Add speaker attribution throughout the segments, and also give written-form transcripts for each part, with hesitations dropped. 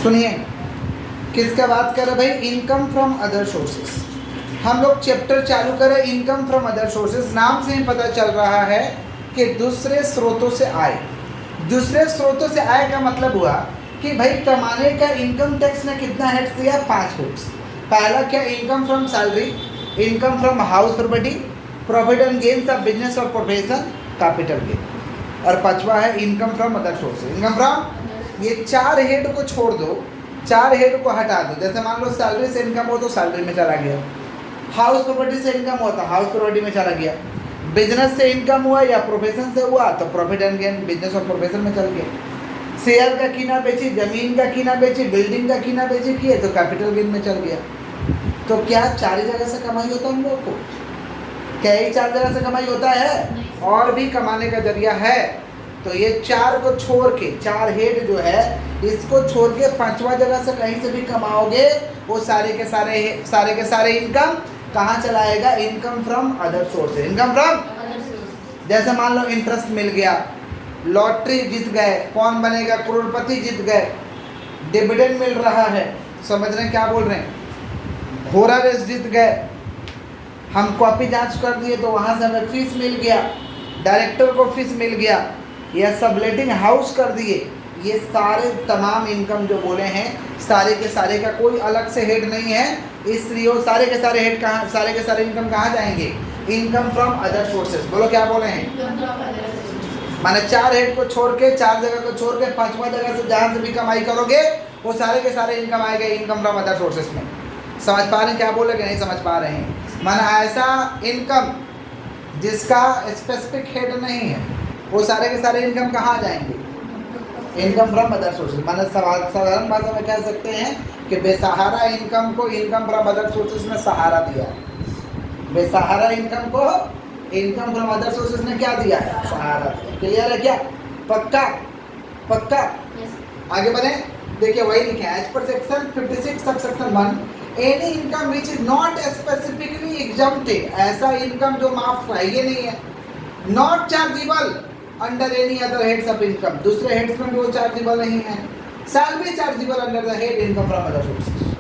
Speaker 1: सुनिए, किसका बात कर रहे भाई? Income from other sources. हम लोग चैप्टर चालू करें इनकम फ्रॉम अदर सोर्सेस। नाम से ही पता चल रहा है कि दूसरे स्रोतों से आय। दूसरे स्रोतों से आय का मतलब हुआ कि भाई कमाने का इनकम टैक्स ने कितना हेड्स दिया? 5 हेड्स। पहला क्या? Income from salary, income from house property, profit and gains of business और प्रोफेशन, कैपिटल गेन। और पांचवा है income from other sources. Income from, ये 4 हेड को छोड़ दो, 4 हेड को हटा दो। जैसे मान लो सैलरी से इनकम हो तो सैलरी में चला गया, हाउस प्रॉपर्टी से इनकम हुआ तो हाउस प्रॉपर्टी में चला गया, बिजनेस से इनकम हुआ या प्रोफेशन से हुआ तो प्रॉफिट एंड गेन बिजनेस और प्रोफेशन में चल गया। शेयर का कीना बेची, जमीन का कीना बेची, बिल्डिंग का कीना बेची किए तो कैपिटल गेन में चल गया। तो क्या 4 ही जगह से कमाई होता है हम लोग को? क्या ही 4 जगह से कमाई होता है? और भी कमाने का जरिया है। तो ये 4 को छोड़ के, 4 हेड जो है इसको छोड़ के 5वां जगह से कहीं से भी कमाओगे वो सारे के सारे इनकम कहाँ चलाएगा? Income from other sources. Income from, जैसे मान लो इंटरेस्ट मिल गया, लॉटरी जीत गए, कौन बनेगा करोड़पति जीत गए, डिविडेंड मिल रहा है, समझ रहे हैं क्या बोल रहे हैं? घोड़ा रेस जीत गए, हम कॉपी जांच कर दिए तो वहाँ से हमें फीस मिल गया, डायरेक्टर को फीस मिल गया, या सबलेटिंग हाउस कर दिए। ये सारे तमाम इनकम जो बोले हैं सारे के सारे का कोई अलग से हेड नहीं है, इसलिए वो सारे के सारे हेड कहाँ, सारे के सारे इनकम कहाँ जाएंगे? Income from other sources. बोलो क्या बोले हैं? माने 4 हेड को छोड़ के, 4 जगह को छोड़ के 5वां जगह से जहाँ से भी कमाई करोगे वो सारे के सारे इनकम आएगा इनकम फ्रॉम अदर सोर्सेज में। समझ पा रहे हैं क्या बोले कि नहीं समझ पा रहे हैं? माना ऐसा इनकम जिसका स्पेसिफिक हेड नहीं है वो सारे के सारे इनकम कहाँ जाएंगे? Income from other sources. माना साधारण भाषा में कह सकते हैं कि बेसहारा इनकम को इनकम फ्रॉम अदर सोर्सेज ने सहारा दिया है। बेसहारा इनकम को इनकम फ्रॉम अदर सोर्सेज ने क्या दिया है? सहारा दिया। क्लियर है क्या? पक्का? पक्का? आगे बढ़े, देखिए वही लिखे हैं as per section 56 sub section 1, any income which is not specifically exempted, ऐसा इनकम जो माफ है ये नहीं है, not chargeable under any other heads of income, दूसरे हेड्स में भी वो चार्जेबल नहीं है, shall be chargeable under the head income from other sources,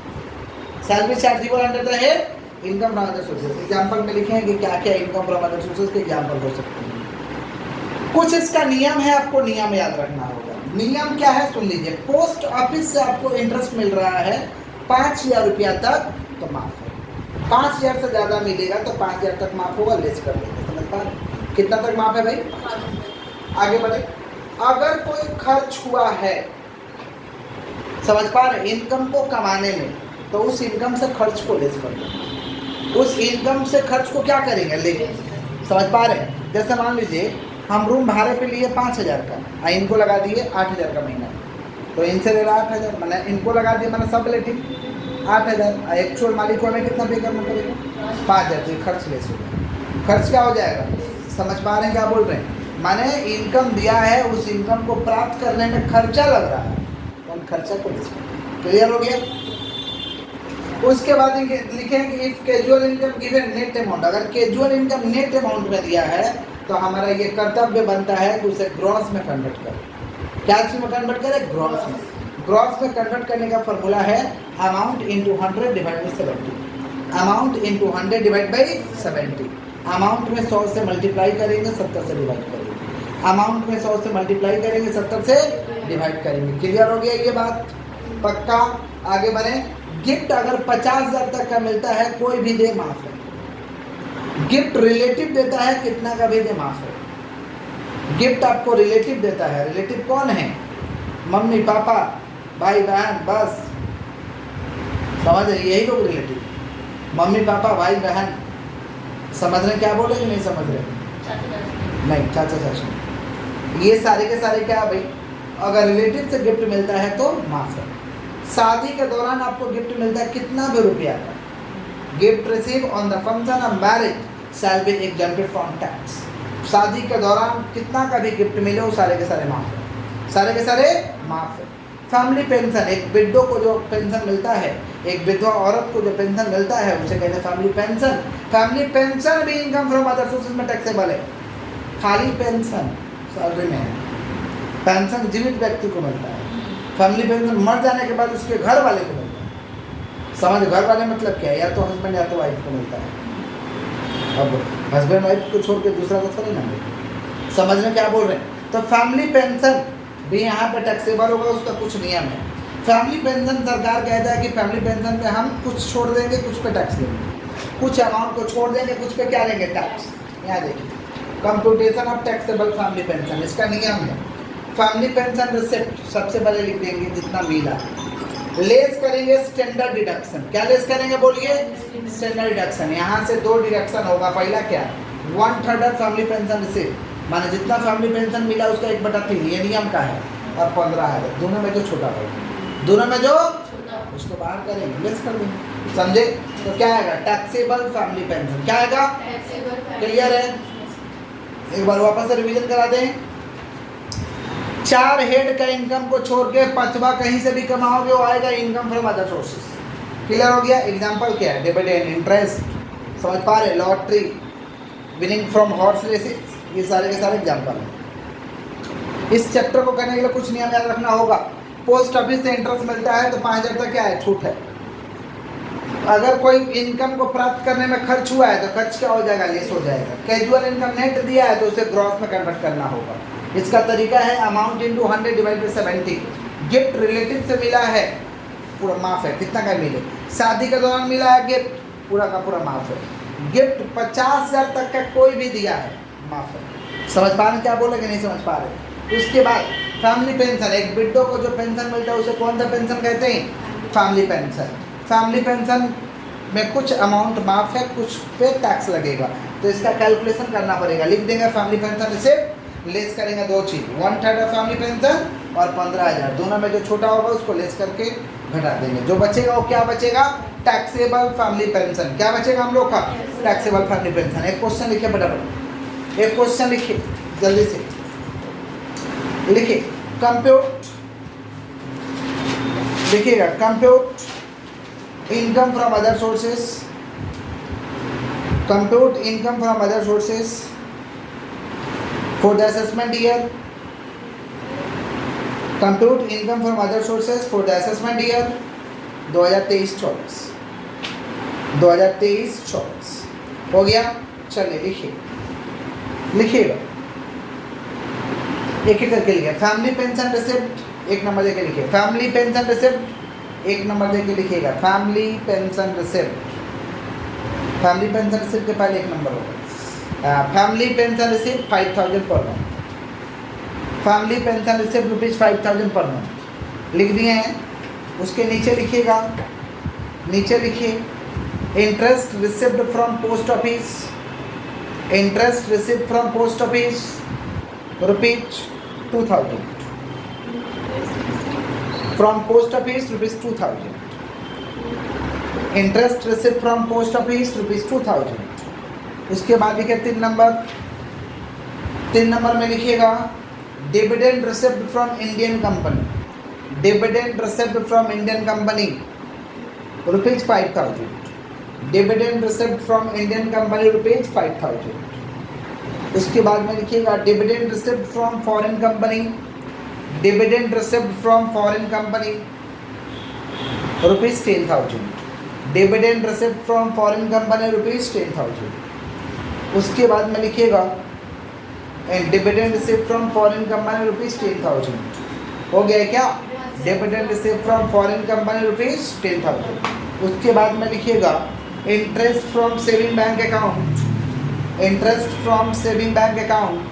Speaker 1: shall be chargeable under the head income from other sources. Example में लिखे हैं कि क्या क्या इनकम फ्रॉम अदर सोर्सेज के एग्जाम्पल हो सकते हैं। कुछ इसका नियम है, आपको नियम याद रखना होगा। नियम क्या है सुन लीजिए। पोस्ट ऑफिस से आपको इंटरेस्ट मिल रहा है 5,000 रुपया तक तो माफ है, 5,000 से ज़्यादा मिलेगा तो 5,000 तक माफ होगा, लेस कर देंगे। समझ पा रहे? कितना तक माफ है भाई? आगे बढ़े, अगर कोई खर्च हुआ है, समझ पा रहे, इनकम को कमाने में, तो उस इनकम से खर्च को लेस कर देंगे। उस इनकम से खर्च को क्या करेंगे? लेंगे। समझ पा रहे? जैसे मान लीजिए हम रूम भाड़े पे लिए 5,000 का, इनको लगा दिए 8,000 का महीना, तो इनसे ले रहा 8,000, मैंने इनको लगा दिया, मैंने सब रिलेटिव 8,000, एक्चुअल मालिक को हमें कितना पे करना पड़ेगा? 5,000। तो खर्च लेस हो जाएगा। खर्च क्या हो जाएगा? समझ पा रहे हैं क्या बोल रहे हैं? माने इनकम दिया है, उस इनकम को प्राप्त करने में खर्चा लग रहा है, तो हम खर्चा को लेस कर देंगे। क्लियर हो गया? उसके बाद लिखें कि if casual income given net amount, अगर कैजुअल इनकम नेट अमाउंट में दिया है तो हमारा ये कर्तव्य बनता है कि उसे ग्रॉस में कन्वर्ट करें। क्या चीज में कन्वर्ट करें? ग्रॉस में। ग्रॉस में कन्वर्ट करने का फॉर्मूला है amount into 100 divide by 70। Amount into 100 divide by 70। Amount में 100 से मल्टीप्लाई करेंगे, 70 से डिवाइड करेंगे। अमाउंट में 100 से मल्टीप्लाई करेंगे, 70 से डिवाइड करेंगे। क्लियर हो गया ये बात? पक्का? आगे बढ़े। गिफ्ट अगर 50,000 तक का मिलता है कोई भी दे माफ है। गिफ्ट रिलेटिव देता है कितना का भी दे माफ है। गिफ्ट आपको रिलेटिव देता है। रिलेटिव कौन है? मम्मी पापा भाई बहन, बस समझ रहे? यही लोग रिलेटिव, मम्मी पापा भाई बहन। समझ रहे क्या बोले कि नहीं समझ रहे? नहीं, चाचा चाची, ये सारे के सारे क्या भाई? अगर रिलेटिव से गिफ्ट मिलता है तो माफ है। शादी के दौरान आपको गिफ्ट मिलता है कितना भी रुपया का, gift receive on the function of marriage shall be exempted from tax. शादी के दौरान कितना का भी गिफ्ट मिले वो सारे के सारे माफ है, सारे के सारे माफ है। फैमिली पेंशन, एक विडो को जो पेंशन मिलता है, एक विधवा औरत को जो पेंशन मिलता है उसे कहते हैं फैमिली पेंशन। फैमिली पेंशन भी इनकम फ्रॉम अदर सोर्सेज में टैक्सेबल है। खाली पेंशन सैलरी में है, पेंशन जीवित व्यक्ति को मिलता है, फैमिली पेंशन मर जाने के बाद उसके घर वाले को मिलता है। समझ, घर वाले मतलब क्या है, या तो हस्बैंड या तो वाइफ को मिलता है। अब हस्बैंड वाइफ को छोड़ के दूसरा को थोड़ी ना मिलेगा। समझ में क्या बोल रहे हैं। तो फैमिली पेंशन भी यहाँ पे टैक्सेबल होगा, उसका कुछ नियम है। फैमिली पेंशन सरकार कहता है कि फैमिली पेंशन पे हम कुछ छोड़ देंगे, कुछ पे टैक्स लेंगे, कुछ अमाउंट को छोड़ देंगे, कुछ पे क्या लेंगे, टैक्स। यहाँ देखिए computation of taxable family pension, इसका नियम है। फैमिली पेंशन रिसिप्ट सबसे पहले लिख देंगे जितना मिला, लेस करेंगे स्टैंडर्ड डिडक्शन। क्या लेस करेंगे बोलिए, स्टैंडर्ड डिडक्शन। यहाँ से 2 डिडक्शन होगा। पहला क्या, 1/3 ऑफ फैमिली पेंशन रिसिप्ट, माने जितना फैमिली पेंशन मिला उसका 1/3, ये नियम का है। और 15,000 दोनों में जो छोटा होगा, दोनों में जो उसको बाहर करेंगे, लेस कर देंगे। समझे। तो क्या आएगा, टैक्सेबल फैमिली पेंशन। क्या आएगा, क्लियर है। एक बार वापस से रिवीजन करा दें। 4 हेड का इनकम को छोड़ के 5वां कहीं से भी कमाओगे, वो आएगा income from other sources. Clear हो गया। एग्जांपल क्या है, डिविडेंड, इंटरेस्ट, समझ पा रहे, lottery, winning from horse races, ये सारे के सारे एग्जांपल हैं। इस चैप्टर को करने के लिए कुछ नियम याद रखना होगा। पोस्ट ऑफिस से इंटरेस्ट मिलता है तो 5,000 तक क्या है, छूट है। अगर कोई इनकम को प्राप्त करने में खर्च हुआ है तो खर्च क्या हो जाएगा, लेस हो जाएगा। कैजुअल इनकम नेट दिया है तो उसे ग्रॉस में कन्वर्ट करना होगा। इसका तरीका है amount into 100 divide by 70। Gift relative से मिला है, पूरा माफ है, कितना का मिले, शादी के दौरान मिला है गिफ्ट, पूरा का पूरा माफ है। गिफ्ट 50,000 तक का कोई भी दिया है, माफ है। समझ पा रहे क्या बोले कि नहीं समझ पा रहे। उसके बाद फैमिली पेंशन, एक विडो को जो पेंशन मिलता है उसे कौन सा पेंशन कहते हैं, फैमिली पेंशन। फैमिली पेंशन में कुछ अमाउंट माफ है, कुछ पे टैक्स लगेगा, तो इसका कैलकुलेशन करना पड़ेगा। लिख देंगे फैमिली पेंशन से लेस करेंगे 2 चीज़, 1/3 ऑफ फैमिली पेंशन और 15,000, दोनों में जो छोटा होगा उसको लेस करके घटा देंगे। जो बचेगा वो क्या बचेगा, टैक्सेबल फैमिली पेंशन। क्या बचेगा हम लोग का, टैक्सेबल फैमिली पेंशन। एक क्वेश्चन लिखिए फटाफट, एक क्वेश्चन लिखिए जल्दी से, लिखिए कंप्यूट, लिखिएगा compute income from other sources, compute income from other sources for the assessment year, compute income from other sources for the assessment year 2023-24, 2023-24 हो गया। चलिए लिखिए, लिखिएगा एक एक करके लिखिए। फैमिली पेंशन रिसिप्ट 1 नंबर देके लिखिए, फैमिली पेंशन रिसिप्ट 1 नंबर देके लिखिएगा। Family pension receipt, family pension receipt के पहले 1 नंबर होगा। फैमिली पेंशन रिसिप्ट 5,000 पर मंथ, फैमिली पेंशन रिसिप्ट ₹5,000 पर मंथ लिख दिए हैं। उसके नीचे लिखिएगा, नीचे लिखिए interest receipt from post office, interest receipt from post office ₹2,000, from post office ₹2,000, interest receipt from post office ₹2,000। उसके बाद लिखिए 3 नंबर, 3 नंबर में लिखिएगा dividend receipt from Indian company, dividend receipt from Indian company ₹5,000, dividend receipt from Indian company ₹5,000। उसके बाद में लिखिएगा dividend receipt from foreign company, dividend receipt from foreign company ₹10,000, dividend receipt from foreign company ₹10,000। उसके बाद में लिखिएगा dividend receipt from foreign company ₹10,000। हो गया क्या, dividend receipt from foreign company ₹10,000। उसके बाद में लिखिएगा interest from saving bank account, interest from saving bank account,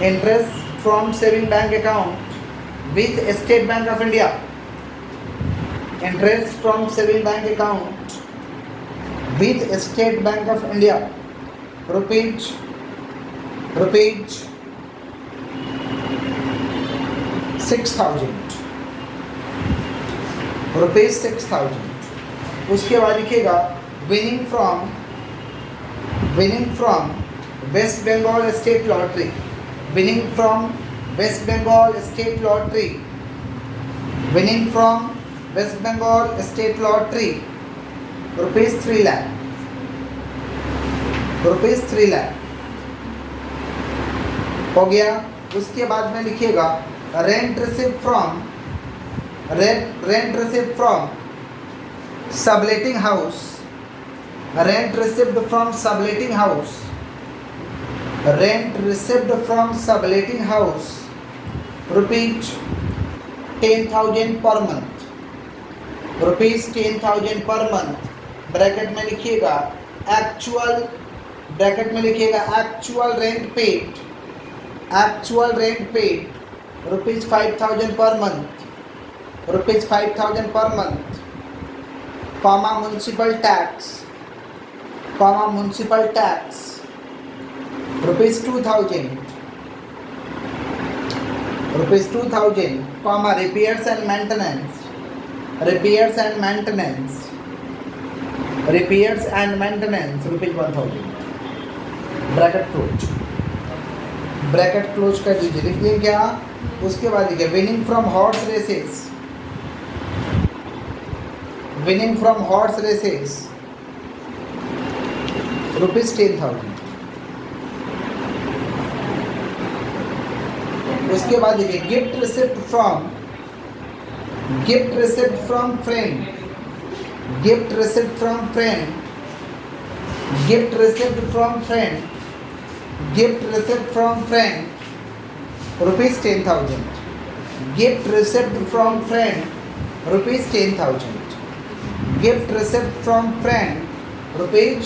Speaker 1: interest from saving bank account with state bank of India, interest from saving bank account with State Bank of India rupees 6,000, ₹6,000। उसके बाद लिखिएगा winning from West Bengal state lottery, winning from West Bengal state lottery, winning from West Bengal state lottery ₹3 lakh, ₹3 lakh हो गया। उसके बाद में लिखिएगा rent received from subletting house, rent received from subletting house, rent received from subletting house, rupees 10,000 per month, rupees 10,000 per month, bracket में लिखिएगा actual, bracket में लिखिएगा एक्चुअल रेंट पेड रुपीज 5,000 पर मंथ, रुपीज 5,000 पर month, comma municipal tax rupees 2,000, कॉमा repairs and maintenance rupees 1,000, bracket close कर दीजिए। लिख दिए क्या? उसके बाद लिखिए winning from horse races rupees 10,000। उसके बाद लिखिए gift receipt from friend rupees 10,000, gift receipt from friend rupees 10,000, gift receipt from friend rupees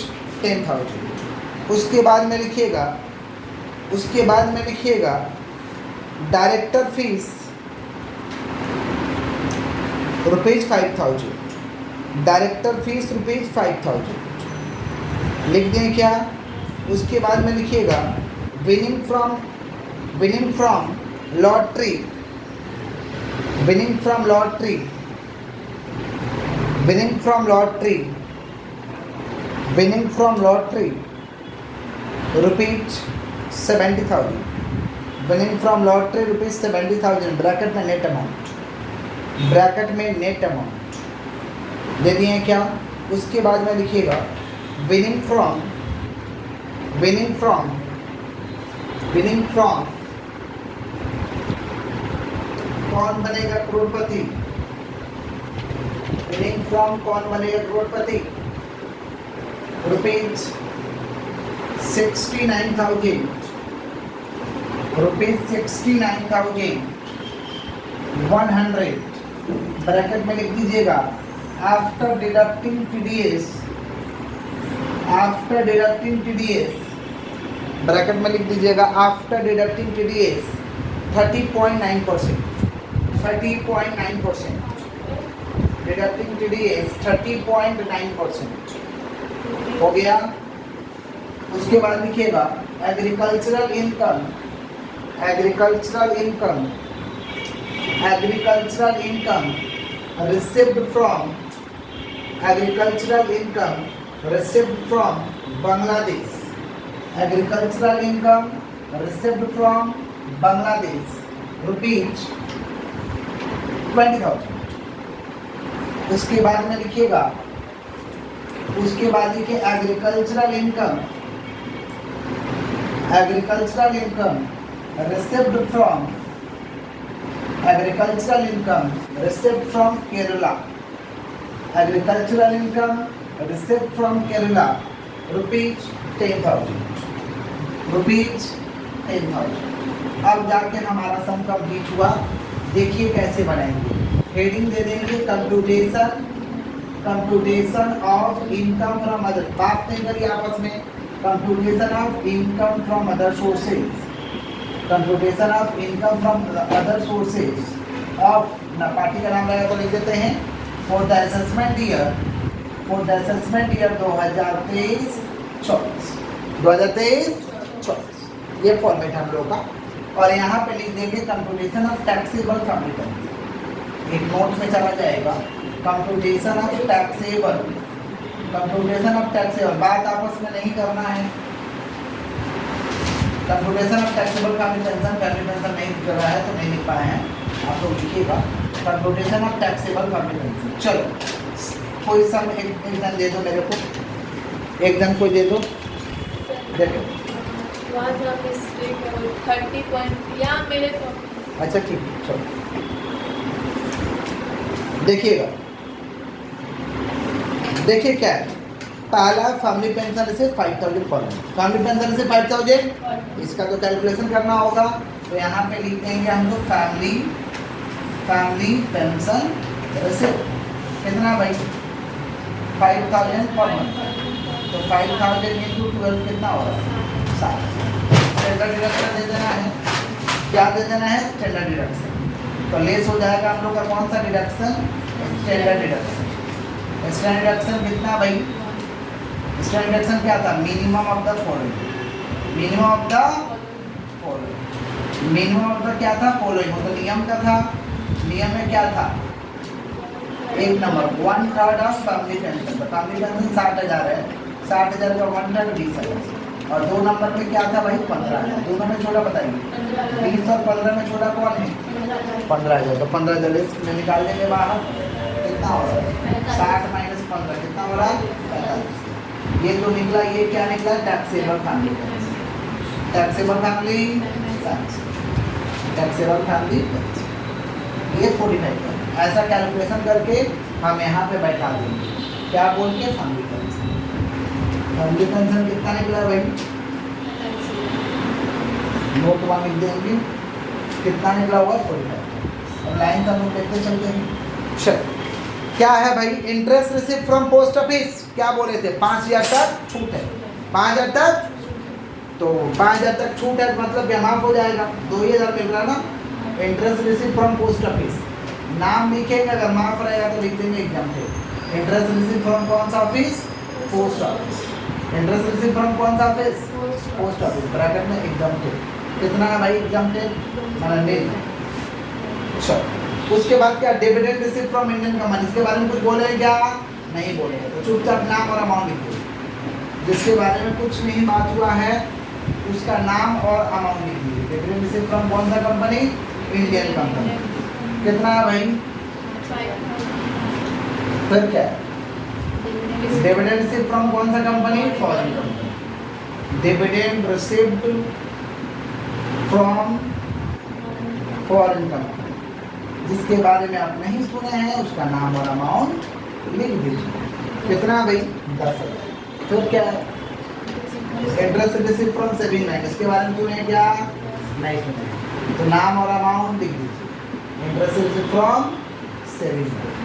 Speaker 1: 10,000। उसके बाद में लिखिएगा director fees rupees 5,000, director fees rupees 5,000 लिख दें क्या? उसके बाद में लिखिएगा winning from lottery rupees 70,000, winning from lottery rupees 70,000, bracket में नेट अमाउंट दे दिए क्या? उसके बाद में लिखिएगा विनिंग फ्रॉम कौन बनेगा करोड़पति, रुपीज 69,100, ब्रैकेट में लिख दीजिएगा आफ्टर डिडक्टिंग TDS, ब्रैकेट में लिख दीजिएगा after deducting TDS 30.9%, deducting TDS 30.9% हो गया। उसके बाद लिखिएगा agricultural income received from Bangladesh, rupees 20,000। उसके बाद में लिखिएगा agricultural income received from Kerala, rupees 10,000। अब जाके हमारा सम कंप्लीट हुआ। देखिए कैसे बनाएंगे, हेडिंग दे देंगे computation of income from other, बात नहीं करी आपस में, computation of income from other sources of ना पार्टी का नाम रहेगा तो लिख देते हैं फॉर द असेसमेंट ईयर 2023-24 ये फॉर्मेट हम लोग का। और यहाँ पे लिख देंगे कंप्यूटेशन ऑफ टैक्सेबल कॉम्पिटेंस, एक नोट में चला जाएगा कंप्यूटेशन ऑफ टैक्सेबल, बात आपस में नहीं करना है। कंप्यूटेशन ऑफ टैक्सेबल कॉम्पिटेंस नहीं कर रहा है तो नहीं लिख पाए हैं आप लोग, लिखिएगा कंप्यूटेशन ऑफ टैक्सेबल कॉम्पिटेंस। चलो कोई सम एक जन दे दो मेरे को, एक जन को दे दो, देखो
Speaker 2: 30 पॉइंट या मेरे को
Speaker 1: अच्छा ठीक है, चलो देखिएगा, देखिए क्या है। पहला फैमिली पेंशन से 5000 पर मंथ, फैमिली पेंशन से 5000, इसका तो कैलकुलेशन करना होगा। तो यहाँ पे लिख देंगे हम लोग फैमिली पेंशन रिसिप्ट कितना भाई 5000 पर मंथ। तो 5000 इंटू 12 कितना हो रहा है 7। स्टैंडर्ड डिडक्शन दे देना है, क्या दे देना है स्टैंडर्ड डिडक्शन। तो लेस हो जाएगा हम लोग का कौन सा deduction standard deduction. Standard deduction कितना भाई, स्टैंडर्ड डिडक्शन क्या था minimum of the following, minimum of the following, minimum of the क्या था फॉलोइंग, मतलब नियम का था। नियम में क्या था एक नंबर 1/3 ऑफ फैमिली पेंशन, तो फैमिली पेंशन 60,000 है, 60,000 का 1/3 20,000। और 2 नंबर में क्या था भाई 15,000, दोनों में छोटा बताइए 20 और 15 में छोटा कौन है 15,000। तो 15,000 में निकाल देंगे बाहर कितना हो रहा है 60 माइनस 15 कितना हो रहा है 45। ये जो निकला ये क्या निकला taxable family, taxable family taxable family ये 45 है। ऐसा कैलकुलेशन करके हम यहाँ पे बैठा देंगे क्या बोल के फैमिली पेंशन। फैमिली पेंशन कितना निकला भाई नोट वहाँ लिख देंगे कितना निकला हुआ 45। अब लाइन हम लोग देखते चलते हैं। चल क्या है भाई interest receive from post office, क्या बोले थे 5,000 तक छूट है, 5,000 तक। तो 5,000 तक छूट है मतलब क्या माफ हो जाएगा 2,000 मिल रहा ना। Interest receive from post office नाम लिखेंगे, अगर माफ रहेगा तो लिख देंगे एग्जाम पे। इंटरेस्ट रिसीव फ्रॉम कौन सा office post office, interest receive from कौन सा ऑफिस पोस्ट ऑफिस, ब्रैकेट में एग्जाम पे कितना है भाई एग्जाम पे मतलब नील। अच्छा उसके बाद क्या dividend receive from Indian company, इसके बारे में कुछ बोले क्या नहीं बोले, तो चुपचाप नाम और अमाउंट लिख दो। जिसके बारे में कुछ नहीं बात हुआ है उसका नाम और अमाउंट लिख दीजिए। डिविडेंड रिसीव फ्रॉम कौन सा कंपनी इंडियन कंपनी कितना है भाई, फिर क्या डिविडेंड रिसीव फ्रॉम कौन सा company foreign company, dividend received from foreign company. जिसके बारे में आप नहीं सुने हैं उसका नाम और अमाउंट लिख दीजिए कितना भाई 10,000। फिर क्या है interest receive from saving bank, इसके बारे में सुने क्या नहीं सुने, तो नाम और अमाउंट लिख दीजिए। Interest receive from saving bank,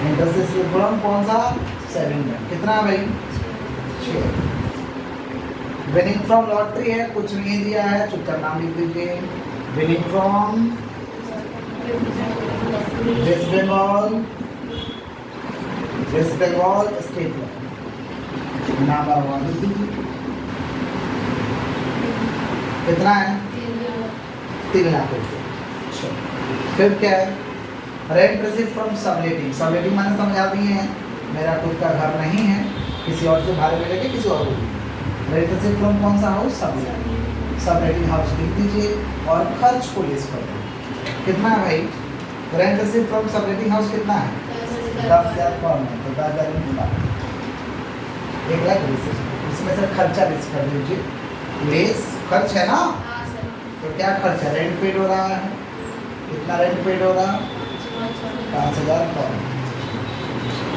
Speaker 1: interest receive from कौन सा सेविंग बैंक कितना भाई 6। विनिंग फ्रॉम लॉटरी है कुछ नहीं दिया है चुपचाप नाम लिख दीजिए। Winning from West Bengal state नाम और अमाउंट लिख दीजिए कितना है 3 लाख रुपये। फिर क्या है rent receive from subletting, subletting मैंने समझा दिए हैं, मेरा खुद का घर नहीं है किसी और से भाड़े में लेके किसी और को। रेंट रिसीव फ्रॉम कौन सा हाउस सबलेटिंग, सबलेटिंग हाउस लिख दीजिए और खर्च को लिस्ट कर दीजिए कितना है भाई। Rent receive from subletting house कितना है 10,000 पर मंथ, तो 10,000 में 1 लाख रिसीव, इसमें से खर्चा लिस्ट कर दीजिए। लेस खर्च है ना, तो क्या खर्च है रेंट पेड हो रहा है, कितना रेंट पेड हो रहा 5,000 पर मंथ,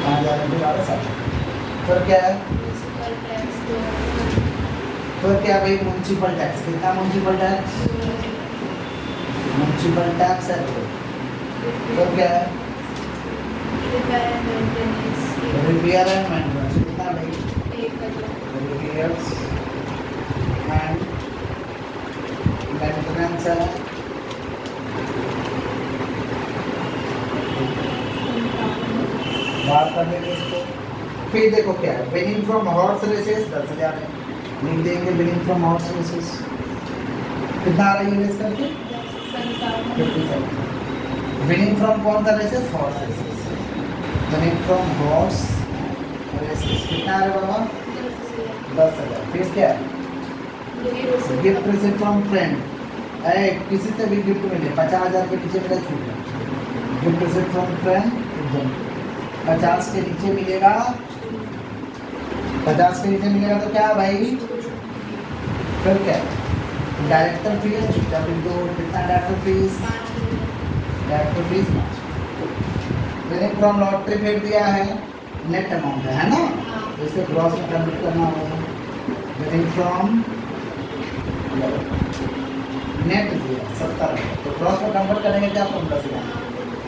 Speaker 1: 5,000 में 12,000। फिर क्या है फिर क्या भाई म्यूनसिपल टैक्स कितना म्यूनसिपल टैक्स है। फिर क्या है रिपेयर एंड मेंटेनेंस कितना भाई रिपेयर्स एंड मेंटेनेंस है बात करने के इसको। फिर देखो क्या है विनिंग फ्रॉम हॉर्स रेसेस 10,000 है, लिख देंगे विनिंग फ्रॉम हॉर्स रेसेस कितना आ रही है रेस करके 57। विनिंग फ्रॉम कौन सा races horse races, winning from horse races कितना आ रहा है बाबा 10,000। फिर क्या है गिफ्ट रिसीव फ्रॉम फ्रेंड, किसी से भी गिफ्ट मिले 50,000 के नीचे मिला छूट है, गिफ्ट रिसीव फ्रॉम फ्रेंड 50 के नीचे मिलेगा, 50 के नीचे मिलेगा तो क्या भाई। फिर क्या डायरेक्टर फीस जब इनको कितना director fees 5। Winning from lottery फेड दिया है, नेट अमाउंट है ना, तो इसे ग्रॉस में कन्वर्ट करना होगा। विनिंग फ्रॉम नेट दिया 70, तो ग्रॉस में कन्वर्ट करेंगे क्या फॉर्मूला से,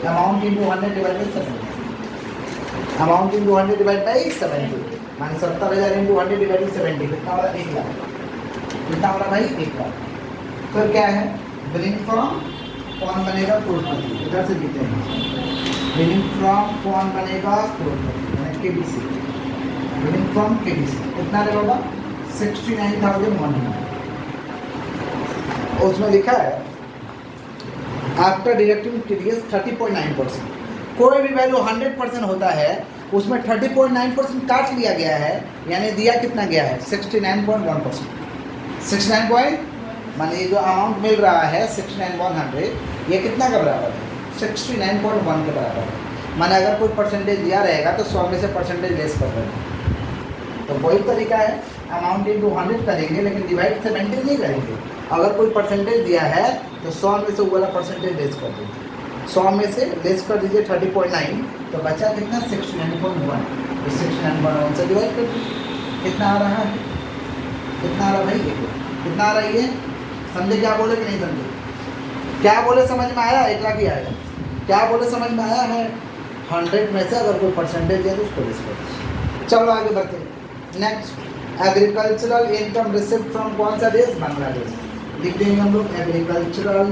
Speaker 1: amount into 100 divide by 70, amount into 100 divide by 70, माने 70,000 इंटू 100 डिवाइड बाई 70 कितना हो रहा है 1 लाख, कितना हो रहा भाई 1 लाख। फिर क्या है विनिंग फ्रॉम कौन बनेगा करोड़पति, इधर से जीते हैं। विनिंग फ्रॉम कौन बनेगा करोड़पति, यानी केबीसी, विनिंग फ्रॉम केबीसी कितना रहेगा 69,100। उसमें लिखा है आफ्टर डिडक्टिंग टीडीएस 30.9%, कोई भी वैल्यू 100% होता है उसमें 30.9% काट लिया गया है, यानी दिया कितना गया है 69.1%। 69 माने ये जो अमाउंट मिल रहा है 69,100 ये कितना का बराबर है 69.1 के बराबर है। माने अगर कोई परसेंटेज दिया रहेगा तो 100 में से परसेंटेज लेस कर रहे हैं, तो वही तरीका है, अमाउंट इंटू 100 करेंगे लेकिन डिवाइड 70 नहीं करेंगे। अगर कोई परसेंटेज दिया है तो 100 में से वो वाला परसेंटेज लेस कर दीजिए, 100 में से लेस कर दीजिए 30.9, तो बचा कितना 69.1, तो 69.1 से डिवाइड कर दीजिए, कितना आ रहा है, कितना आ रहा भाई, कितना आ रही है, समझे क्या बोले कि नहीं समझे, क्या बोले समझ में आया, 1 लाख ही आएगा, क्या बोले समझ में आया है। 100 में से अगर कोई परसेंटेज दिया तो उसको लेस कर दीजिए। चलो आगे बढ़ते हैं। Next agricultural income receipt from कौन सा देश, बांग्लादेश। लिख देंगे हम लोग एग्रीकल्चरल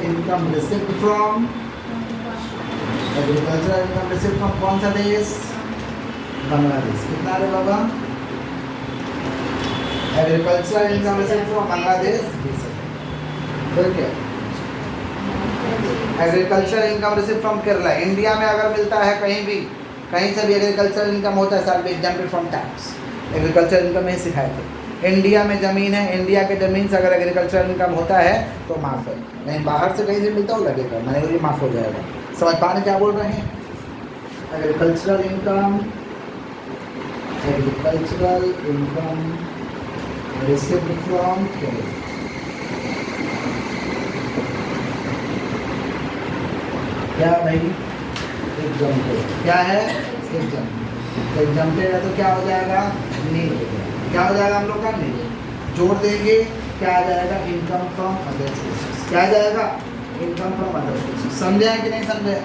Speaker 1: इनकम रिसिप्ट फ्रॉम कौन सा देश, बांग्लादेश। कितना है बाबा, agricultural income receipt from Bangladesh. फिर क्या agricultural income receipt from Kerala. India में अगर मिलता है कहीं से भी एग्रीकल्चरल इनकम होता है साल में example from tax, agricultural income नहीं सिखाए थे। इंडिया में ज़मीन है, इंडिया के ज़मीन से अगर एग्रीकल्चरल इनकम होता है तो माफ़ है, नहीं बाहर से कहीं से मिलता हो लगेगा, मैंने ये माफ़ हो जाएगा। समझ पा रहे क्या बोल रहे हैं, agricultural income receipt from Kerala. क्या भाई एग्जाम्पल क्या है, एग्जाम्पल है तो क्या हो जाएगा नील, क्या हो जाएगा हम लोग का नील, जोड़ देंगे क्या आ जाएगा इनकम फ्रॉम अदर सोर्सेस, क्या आ जाएगा इनकम फ्रॉम अदर सोर्सेस। समझे कि नहीं समझे,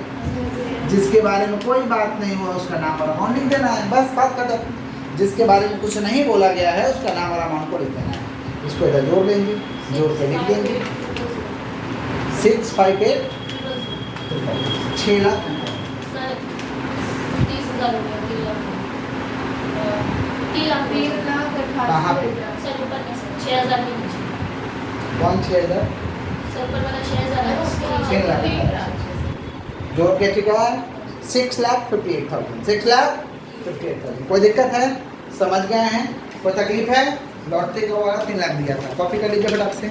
Speaker 1: जिसके बारे में कोई बात नहीं हुआ उसका नाम और अमाउंट लिख देना है, बस बात खत्म। जिसके बारे में कुछ नहीं बोला गया है उसका नाम और अमाउंट को लिख देना है, इसको इधर जोड़ लेंगे, जोड़ के लिख देंगे 658 6 लाख
Speaker 2: 30,000 हो गया, 3 लाख
Speaker 1: कहाँ पे
Speaker 2: सर ऊपर में 6,000 के नीचे,
Speaker 1: कौन 6,000
Speaker 2: सर ऊपर वाला 6,000 है उसके
Speaker 1: 6 लाख
Speaker 2: नीचे
Speaker 1: जोड़ के ठीक है 6,58,000 6,58,000। कोई दिक्कत है, समझ गए हैं, कोई तकलीफ है, लौटते का वाला 3 लाख दिया था, कॉपी कर लीजिए फटाक से।